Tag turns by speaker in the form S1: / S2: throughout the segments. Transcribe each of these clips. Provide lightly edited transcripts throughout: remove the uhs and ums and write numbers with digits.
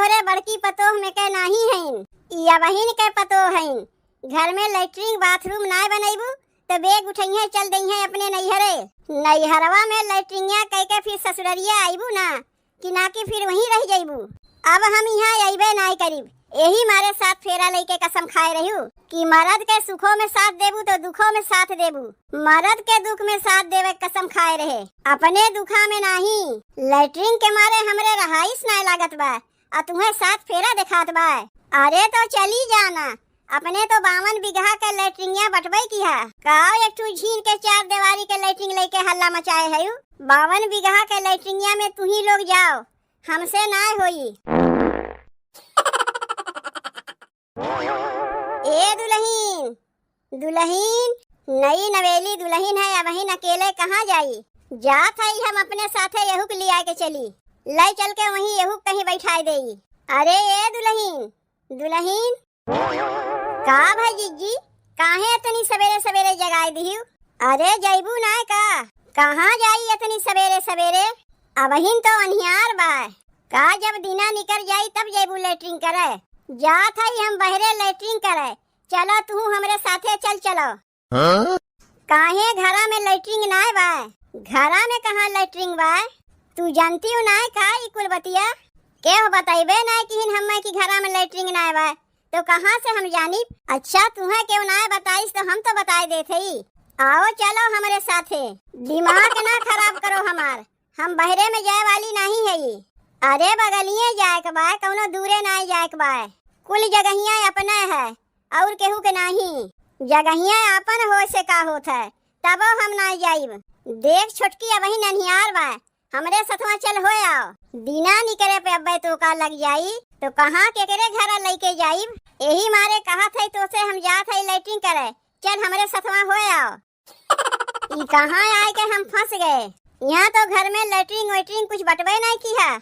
S1: तोहरे बड़की पतोह में के नाही हईन, या बहिन के पतोह हईन। घर में लैट्रिन बाथरूम ना बनैबू तो बेग उठैहे चल दईहे अपने नैहरे। नैहरवा में लैट्रिनिया कह के फिर ससुररिया आईबू ना कि फिर वहीं रह जाइबू। अब हम यहाँ अइबे नहीं करीब, यही मारे साथ फेरा लेके कसम खाए रहू कि मर्द के सुखों में साथ देबू तो दुखों में साथ देबू। मर्द के दुख में साथ देवे कसम खाए रहे, अपने दुखा में नहीं। लैट्रिन के मारे हमरे रहाइश ना लागत बा और तुम्हें साथ फेरा दिखात बा। अरे तो चली जाना, अपने तो 52 बीघा के लैट्रिनिया बटबई की है। काओ एक ठू झीन के 4 दीवारी के लैट्रिन लेके हल्ला मचाए है। 52 बीघा के लैट्रिनिया में तू ही लोग जाओ, हमसे ना होई। ए दुल्हीन, दुल्हीन नई नवेली दुल्हीन है, अब बहिन अकेले कहाँ जाई। जात है हम अपने साथे यहू के लिया के चली, ले चल के वहीं यहू कहीं बैठाई देई। अरे ए दुल्हीन, दुल्हीन का भाई जीजी काहे इतनी सवेरे सवेरे जगाई दिहु। अरे जैबू ना का, कहाँ जाई इतनी सवेरे सवेरे। अबहिन तो अनहियार बा का, जब दिना निकल जाई तब जैबू लैट्रिन करे। जात है हम बहरे लैट्रिन करे, चलो तू हमरे साथे चल चलो। काहे घरा में लैट्रिन ना बा, घरा में कहाँ लैट्रिन बा। तू जानती हो ना का ई कुल बतिया के हो बताइबे ना कि हम की घरा में लैट्रिन ना बा तो कहाँ से हम जानी। अच्छा तुम्हें क्यों ना बताइस तो हम तो बताए देते ही। आओ चलो हमारे साथे, दिमाग ना खराब करो हमार, हम बहरे में जाए वाली नहीं है। अरे बगलिए जाए के बा, कौनो दूरे ना जाए के बा। कुल जगहिया अपना है और केहू के नहीं, जगहिया अपन हो से का होत है तबो हम ना जाइब। देख छोटकी अबही ननिहार बा, हमरे सथवा चल हो आओ। दिना निकले पे अब्बे तो का लग जाई तो कहाँ केकरे घर लेके जाइब। यही मारे कहा थे तो से हम जात है लैट्रिन करे, चल हमरे सथवा हो आओ। ई कहाँ आए के हम फंस गए, यहाँ तो घर में लैट्रिन वैट्रिन कुछ बटवे नहीं की है।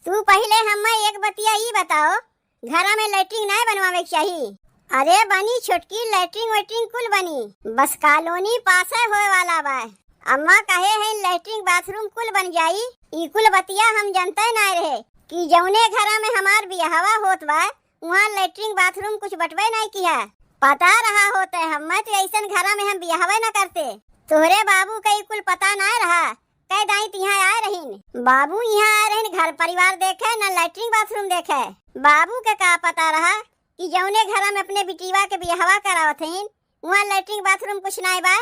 S1: तू पहले हमें एक बतिया ही बताओ, घरा में लैट्रिन नहीं बनवावे चाहिए। अरे बनी छोटकी लैट्रिन वैट्रिन कुल बनी, बस कॉलोनी पासे होए वाला बा। अम्मा कहे है लैट्रिन बाथरूम कुल बन जाई। ई कुल बतिया हम जानते ना रहे कि जौने घरा में हमार बियाहवा होत बा वहाँ लैट्रिन बाथरूम कुछ बटवे नहीं किया। पता रहा होता है हम तो ऐसा घरा में हम बियाहवे न करते। तोहरे बाबू का कुल पता ना रहा, कई दाई यहाँ आए रहीन। बाबू यहाँ आए रहीन घर परिवार देखे न लैट्रिन बाथरूम देखे। बाबू के का पता रहा कि जौने घरा में अपने बिटीवा के बियाहवा करावत हईन वहाँ लैट्रिन बाथरूम कुछ ना बा।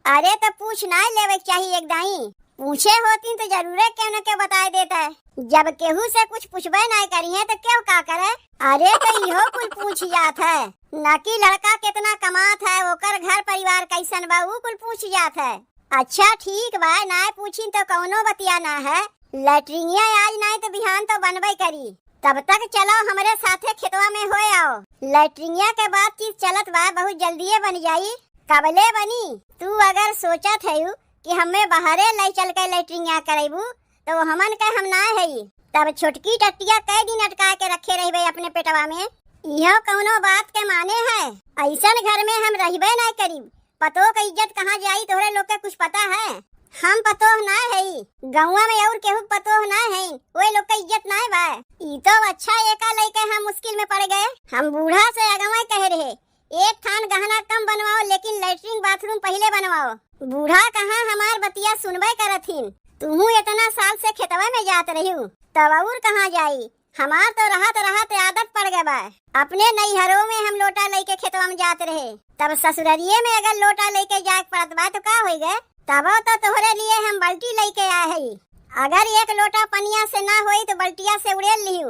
S1: अरे तो पूछ ना लेवे चाहिए, एक दाई पूछे होती तो जरूर क्यों न क्यों बताए देता है। जब केहू से कुछ पूछबे नहीं करिए तो क्यों का करे। अरे तो इहो कुल पूछ जात है न कि लड़का कितना कमात है, ओकर घर परिवार कैसन बा, वो कुल पूछ जात है। अच्छा ठीक बा, ना पूछी तो कौनो बतिया ना है। लैट्रिनिया आज नहीं तो बिहान तो बनबे करी, तब तक चलो हमारे साथे खेतवा में हो आओ। लैट्रिनिया के बाद चीज चलत बा बहुत जल्दी बन जाई। कबले बनी, तू अगर सोचत है कि हमें बाहरे ले चल के लैट्रिनिया करेबू तो हमन के हम ना है। तब छोटकी टट्टिया कई दिन अटका के रखे रहबे अपने पेटवा में, यह कौनो बात के माने है। ऐसा घर में हम रहबे नहीं करीब। पतो का इज्जत कहाँ जाई तोहरे लोग के कुछ पता है। हम पतोह ना है, गौवा में और केहू पतोह ना है, वो लोग का इज्जत ना बा। ई तो अच्छा एका लेके हम मुश्किल में पड़ गए। हम बूढ़ा से अगवा कह रहे एक थान गहना कम बनवाओ लेकिन लैट्रिन बाथरूम पहले बनवाओ। बूढ़ा कहाँ हमार बतिया सुनबे करथिन। तू इतना साल से खेतवा में जात रही तब और कहाँ जाई। हमार तो रहत रहत आदत पड़ गए बा। अपने नैहरों में हम लोटा लेके खेतवा में जात रहे, तब ससुररिये में अगर लोटा लेके जाए पड़त बा तो का हो गए। तब तो तोहरे लिए हम बाल्टी लेके आए है, अगर एक लोटा पनिया से ना होई तो बल्टिया से उड़ेल लिहू।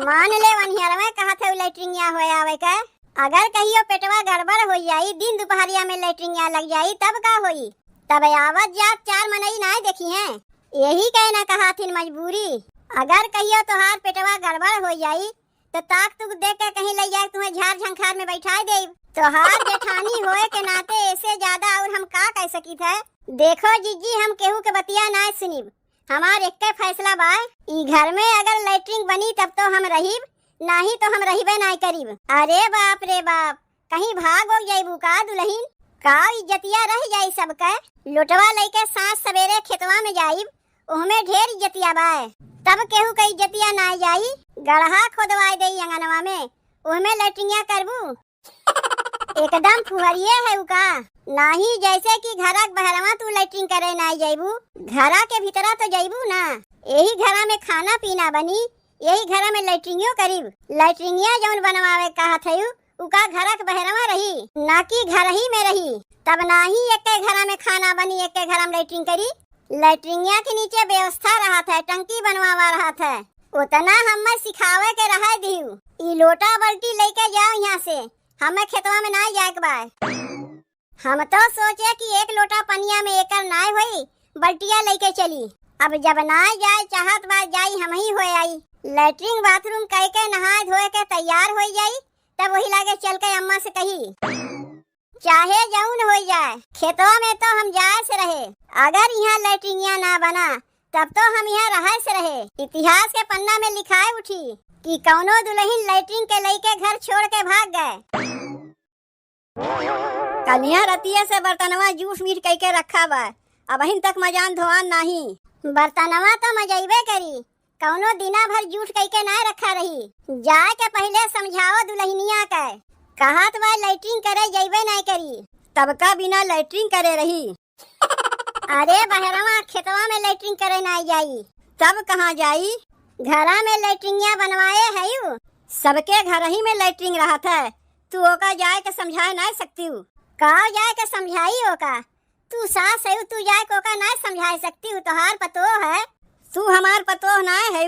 S1: मान ले वनियर में कहा थे लैट्रिनिया हो आवे का। अगर कहियो पेटवा गड़बड़ हो जाई, दिन दोपहरिया में लैट्रिनिया लग जाई तब का होई। तब आवत जात 4 मनई ना देखी हैं, यही कहना कहा थी मजबूरी। अगर कहियो तोहार पेटवा गड़बड़ हो जाई तो ताक तुक देख के कहीं ले जाए तुम्हें झाड़ झंखार में बैठा दे। तोहार जेठानी होए के नाते ऐसे ज्यादा और हम का कह सकी थे। देखो जीजी हम केहू के बतिया ना सुनीब, हमार एक फैसला बा। ई घर में अगर लैट्रिन बनी तब तो हम रहीब, नहीं तो हम रहीबे नहीं करीब। अरे बाप रे बाप, कहीं भाग हो जाइबू का दुल्हीन, का इज्जतिया रह जाई सबके। लोटवा लेके सांझ सवेरे खेतवा में जाइब, ओहमे ढेर इज्जतिया बा। तब केहू कई इज्जतिया ना जाई। गढ़ा खोदवाई दई अंगनवा में, ओहमे लैट्रिनिया करबू। एकदम फुहरिये है उका। नाही जैसे कि घरा के बहरवा तू लैट्रिन करे ना जाइबू, घरा के भीतरा तो जाइबू ना। यही घरा में खाना पीना बनी, यही घरा में लैट्रिनियो करीब। लैट्रिनिया जौन बनवावे कहा थयू उका घरा के बहरवा रही, ना कि घर ही में रही। तब नाही एक घरा में खाना बनी, एक घरा में लैट्रिन करी। लैट्रिनिया के नीचे व्यवस्था रहा था, टंकी बनवावा रहा था। उतना हमें सिखावे के रहा दिहू। ई लोटा बाल्टी लेके जाओ यहाँ से, हमें खेतवा में ना जाए के बा। हम तो सोचे कि एक लोटा पनिया में एकर नाय होई, बल्टिया लेके चली। अब जब ना जाए चाहत बा जाई हम ही हो आई। लैट्रिन बाथरूम कह के नहाए धोए के तैयार हो जाई, तब वही लागे चल के अम्मा से कही चाहे जौन हो जाए खेतवा में तो हम जाए से रहे। अगर यहाँ लैट्रिनिया ना बना तब तो हम यहाँ रहे से रहे। इतिहास के पन्ना में लिखाए उठी कि कौनो दुल्हन लैट्रिन के लेके घर छोड़ के भाग गए। कन्या रतिया से बर्तनवा जूस मीट कह के रखा बा, अब हिन तक मजान धोआन नहीं। बर्तनवा तो मजैबे करी, कौनो दिना भर जूठ कह के ना रखा रही। जाए के पहले समझाओ दुल्हनिया के, कहत बा लैट्रिन करे जैबे नहीं करी, तब का बिना लैट्रिन करे रही। अरे बहरवा खेतवा में लैट्रिन करे ना जाई, तब कहाँ जाई? घरा में लैट्रिनिया बनवाए है यू, सबके घर ही में लैट्रिन रहा था। तू ओका जाए के समझाए ना सकती हूँ। कहा जाए के समझाई ओका? तू सास है, तू जाए को का ना समझा सकती हूँ। तोहार पतो है, तू हमार पतो ना है।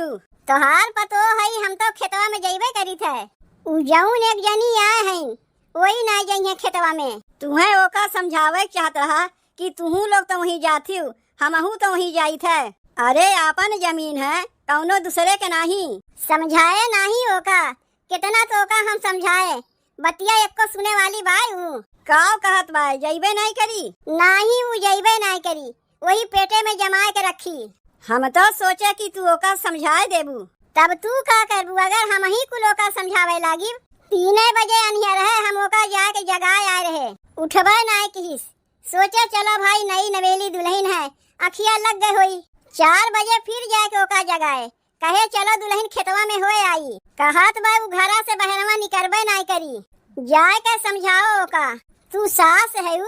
S1: तोहार पतो है, हम तो खेतवा में जैबे करी थे। उ जौन एक जनी आए हैं वही ना जाइए खेतवा में। तुम्हें ओका समझावे चाहत रहा कि तुहू लोग तो वहीं जाती हो, हमहू तो वहीं जाई थे। अरे आपन जमीन है, कौनो दूसरे के नहीं। समझाए नहीं ओका, कितना तो ओका हम समझाए, बतिया एक को सुने वाली बाई हूँ। काव कहत बाई जैबे नहीं करी? नहीं वो जैबे नहीं करी, वही पेटे में जमाए के रखी। हम तो सोचे कि तू ओका समझाए देबू, तब तू का करबू? अगर हम ही कुल ओका समझावे लागी। 3 बजे अनिया रहे, हम ओका जाके जगाए आए रहे, उठबे नहीं किस। सोचे चलो भाई नई नवेली दुल्हन है, अखिया लग गए हुई। 4 बजे फिर जाके ओका जगाए, कहे चलो दुल्हन खेतवा में होए आई। कहत बा वो घरा से बहरवा निकलबे नहीं करी। जाए के समझाओ ओका। तू सास है,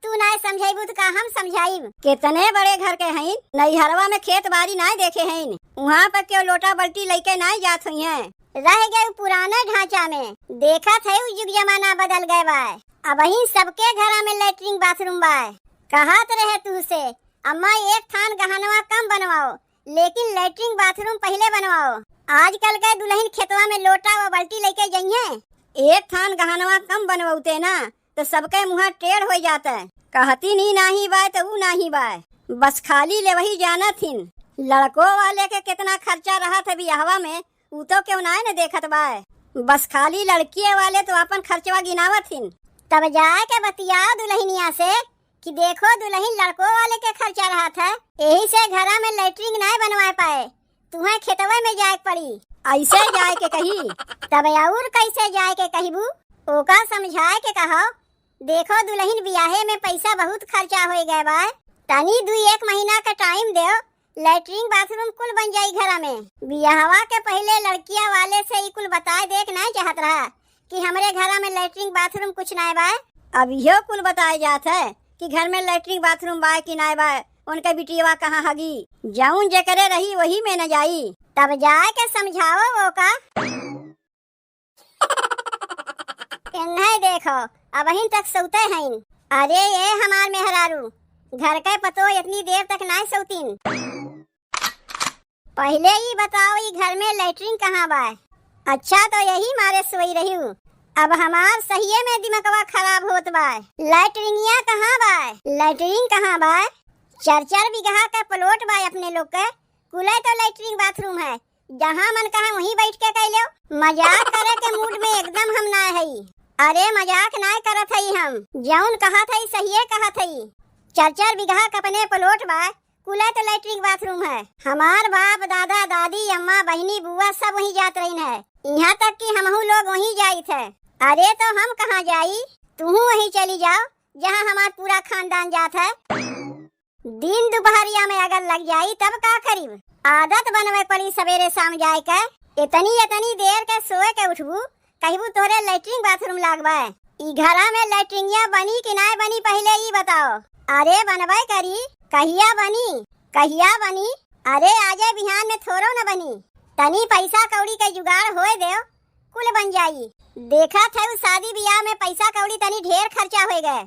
S1: तू ना समझाइबू तो का हम समझाइब? कितने बड़े घर के हैं, नैहरवा में खेत बाड़ी ना देखे हैं, वहाँ पर क्यों लोटा बल्टी लेके ना जात हुई हैं। रह गए पुराने ढांचा में, देखा थे युग जमाना बदल गए बा। अब ही सबके घरा में लैट्रिन बाथरूम बा। कहत रहे तू से अम्मा एक थान गहनवा कम बनवाओ, लेकिन लैट्रिन बाथरूम पहले बनवाओ। आजकल के दुल्हन खेतवा में लोटा व बल्टी लेके जाइए। एक थान गहनवा कम बनवाते ना तो सबके मुँह टेढ़ हो जाता है। कहती नहीं बाय तो वो नहीं बाय, बस खाली ले वही जाना थी। लड़कों वाले के कितना खर्चा रहा था बियाहवा में, वो तो क्यों ना न देखत बाय। बस खाली लड़की वाले तो अपन खर्चवा गिनावत थी। तब जाए के बतियाओ दुल्हनिया से कि देखो दुल्हन लड़कों वाले के खर्चा रहा था, यही से घरा में लैट्रिन नहीं बनवा पाए, तुम्हें खेतवे में जाए पड़ी। ऐसे जाए के कही, तब और कैसे जाए के कहीबू? ओका समझाए के कहो देखो दुल्हन बियाहे में पैसा बहुत खर्चा हो गए बा, तनी 2-1 महीना का टाइम दो, लैट्रिन बाथरूम कुल बन जाई घरा में। बियाहवा के पहले लड़किया वाले से कुल बताए देख नहीं चाहत रहा कि हमारे घरा में लैट्रिन बाथरूम कुछ नहीं बा। अब यो कुल बताए जात है कि घर में लैट्रिन बाथरूम बा कि नहीं बा, उनके बिटिया कहाँ हगी। जाऊन जे करे रही वही में न जाई, तब जाए के समझाओ वो का। नहीं देखो अब अहिन तक सोते हैं। अरे ये हमार मेहरारू घर के पतो इतनी देर तक नहीं सोतीन। पहले ही बताओ ये घर में लैट्रिन कहाँ बा? अच्छा तो यही मारे सोई रही हूँ। अब हमार सही में दिमागवा खराब होत बा। लैट्रिनिया कहाँ बा? लैट्रिन कहाँ बा? 4-4 बीघा का प्लॉट बा अपने लोग के, कुले तो लैट्रिन बाथरूम है, जहाँ मन कहा वहीं बैठ के कह लो। मजाक करे के मूड में एकदम हम ना है। अरे मजाक ना करत हई, हम जौन कहा था सही कहा था। 4-4 बीघा का अपने प्लॉट बा, कुला तो लैट्रिन बाथरूम है। हमार बाप दादा दादी अम्मा बहनी बुआ सब वहीं जात रही है, यहाँ तक कि हमहू लोग वहीं जाई थे। अरे तो हम कहाँ जाई, तू वहीं चली जाओ जहाँ हमार पूरा खानदान जात है। दिन दोपहरिया में अगर लग जाई तब का करीब? आदत बनवे पड़ी सवेरे शाम जाए के। इतनी देर के सोए के उठबू कहबू तोरे लैट्रिन बाथरूम लागबे। ई घरा में लैट्रिनिया बनी कि ना बनी पहले ई बताओ। अरे बनबे करी। कहिया बनी। अरे आजे बिहान में थोड़ो न बनी। तनी पैसा कौड़ी के जुगाड़ होए देव कुल बन जाई। देखा थे शादी ब्याह में पैसा कौड़ी तनी ढेर खर्चा हो गए।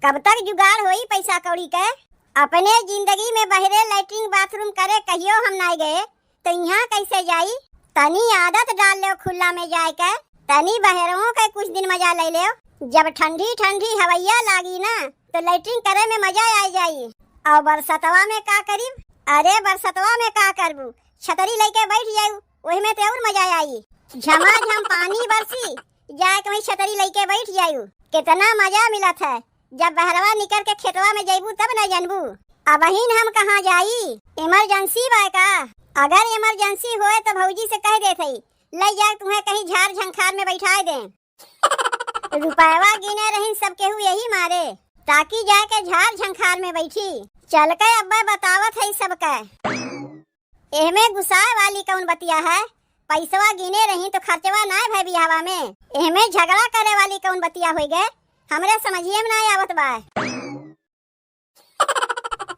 S1: कब तक जुगाड़ होई पैसा कौड़ी के। अपने जिंदगी में बहरे लैट्रिन बाथरूम करे कहियो हम ना गए तो यहाँ कैसे जाई। तनी आदत डाल लो खुला में जाए के। तनी बहरों के कुछ दिन मजा ले लो। जब ठंडी ठंडी हवैया लागी ना तो लैट्रिन करे में मजा आ जाई। और बरसतवा में का करीब। अरे बरसतवा में का करबू छतरी लेके बैठ जाऊ वही में तो और मजा आई। झमाझम पानी बरसी जाके वही छतरी लेके बैठ जाऊ। कितना मजा मिलत है। जब बहरवा निकल के खेतवा में जाइबू तब न जानबू। अब हम कहाँ जाई। इमरजेंसी बा का। अगर इमरजेंसी होए तो भौजी से कह देते ले जा तुम्हें कहीं झाड़ झंखार में बैठा दे। रुपयावा गिने रही सब केहू यही मारे ताकि जाके झाड़ झंखार में बैठी। चल के अब्बा बतावत है सबका। एहमे गुस्साए वाली कौन बतिया है। पैसवा गिने रही तो खर्चवा ना भाई बियाहवा में। एहमे झगड़ा करे वाली कौन बतिया हो गए हमरे समझिए में ना आवत बा।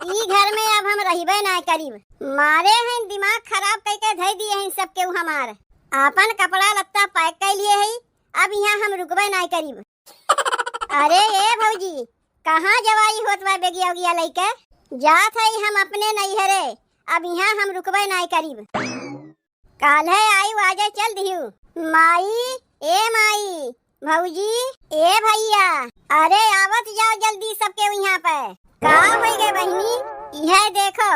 S1: ई घर में अब हम रहिबे ना करीब। मारे हैं दिमाग खराब करके धई दिए हैं सब केहू हमार। आपन कपड़ा लत्ता पैक कर लिए है। अब यहाँ हम रुकबे ना करीब। अरे ए भौजी कहाँ जवाई होत बा बेगिया उगिया लेके। जात है हम अपने नैहरे। अब यहाँ हम रुकबे ना करीब। काल है आई आजे चल दिहू। माई भौजी ए भैया अरे आवत जाओ जल्दी सबके यहाँ पे। का हो गए बहनी। यह देखो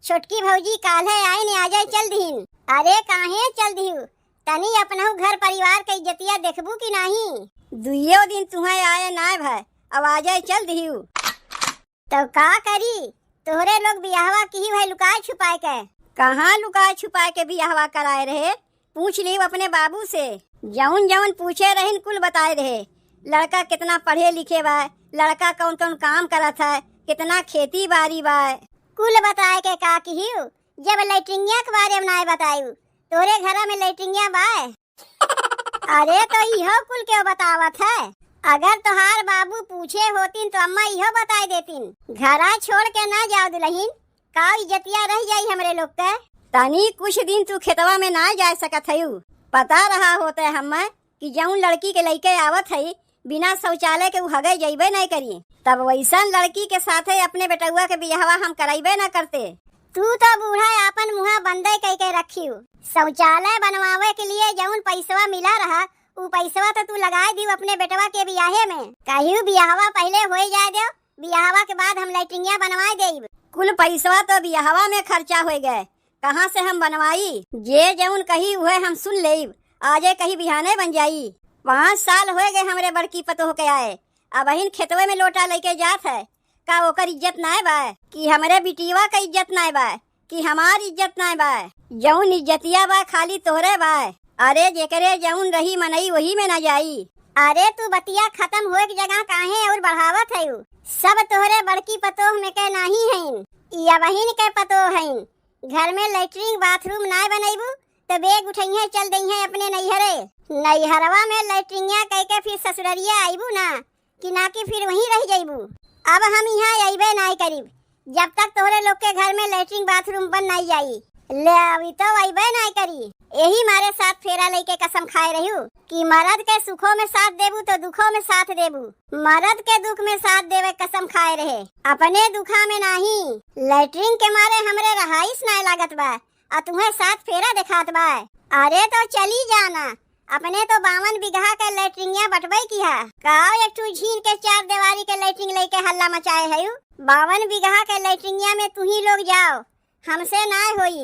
S1: छोटकी भौजी काल है आई ने आजे चल दीन। अरे काहे चल दिहू तनी अपना घर परिवार के इज्जतिया देखबू की नहीं। दुइयो दिन तुम्हें आए ना भाई अब आजे चल दिहू। तो का करी तोहरे लोग बियाहवा की भाई लुकाए छुपाए के। कहाँ लुकाए छुपाए के बियाहवा कराए रहे। पूछ ली अपने बाबू से। जौन जौन पूछे रहे कुल बताए रहे। लड़का कितना पढ़े लिखे बा लड़का कौन कौन काम करत है कितना खेती बाड़ी बा कुल बताए के का किहियो। जब लैट्रिनिया के बारे में ना बतायू तोरे घर में लैट्रिनिया बा। अरे तो इहो कुल क्यों बतावत है। अगर तोहार बाबू पूछे होतीन तो अम्मा इहो बताए देतीन। घरा छोड़ के ना जाओ दुल्हन का इज्जतिया रह जाई हमरे लोग के। तनी कुछ दिन तू खेतवा में ना जा सकत है। पता रहा होता है हमें कि जौन लड़की के लइके आवत है बिना शौचालय के हगे जइबे नहीं करी। तब वैसन लड़की के साथे अपने बेटुआ के बियाहवा हम कराइबे ना करते। तू तो बूढ़ा अपन मुँह बंदे कह के रखियो। शौचालय बनवावे के लिए जौन पैसवा मिला रहा उ पैसवा तो तू लगा दी अपने बेटवा के बियाहे में। कहियो बियाहवा पहले हो जाए दो बियाहवा के बाद हम लैट्रिनिया बनवाए देब। कुल पैसवा तो बियाहवा में खर्चा हो गए कहाँ से हम बनवाई। जे जौन कही हुए हम सुन लेब आजे कहीं बिहाने बन जाई। 5 साल हो गए हमरे बड़की पतो के आए। अब बहिन खेतवे में लोटा लेके जात है का ओकर इज्जत ना बा कि हमरे बिटिया का इज्जत ना बा कि हमार इज्जत ना बा। जौन इज्जतिया बा खाली तोहरे बा। अरे जेकरे जौन रही मनई वही में ना जाई। अरे तू बतिया खत्म होए की जगह काहे और बढ़ावत है। सब तोहरे बड़की पतोह में के नहीं हैं या बहिन के पतोह हैं। घर में लैट्रिन बाथरूम ना बनैबू तो बेग उठैहे चल दइहे अपने नैहरे। नैहरवा में लैट्रिनिया कह के फिर ससुररिया आईबू ना कि फिर वहीं रह जाइबू। अब हम यहाँ अइबे नहीं करीब जब तक तोहरे लोग के घर में लैट्रिन बाथरूम बन नहीं जाई। ले अभी तो अइबे नहीं करी। यही मारे साथ फेरा लेके कसम खाए रहू कि मर्द के सुखों में साथ देबू तो दुखों में साथ देबू। मर्द के दुख में साथ देवे कसम खाए रहे अपने दुखा में नहीं। लैट्रिन के मारे हमरे रहाइश ना लागत बा और तुम्हें साथ फेरा दिखात बा। अरे तो चली जाना अपने तो 52 बीघा के लैट्रिनिया बटबे किया का एक झीन के 4 दीवारी के लैट्रिन लेके हल्ला मचाए है। 52 बीघा के लैट्रिनिया में तू ही लोग जाओ हमसे ना होई।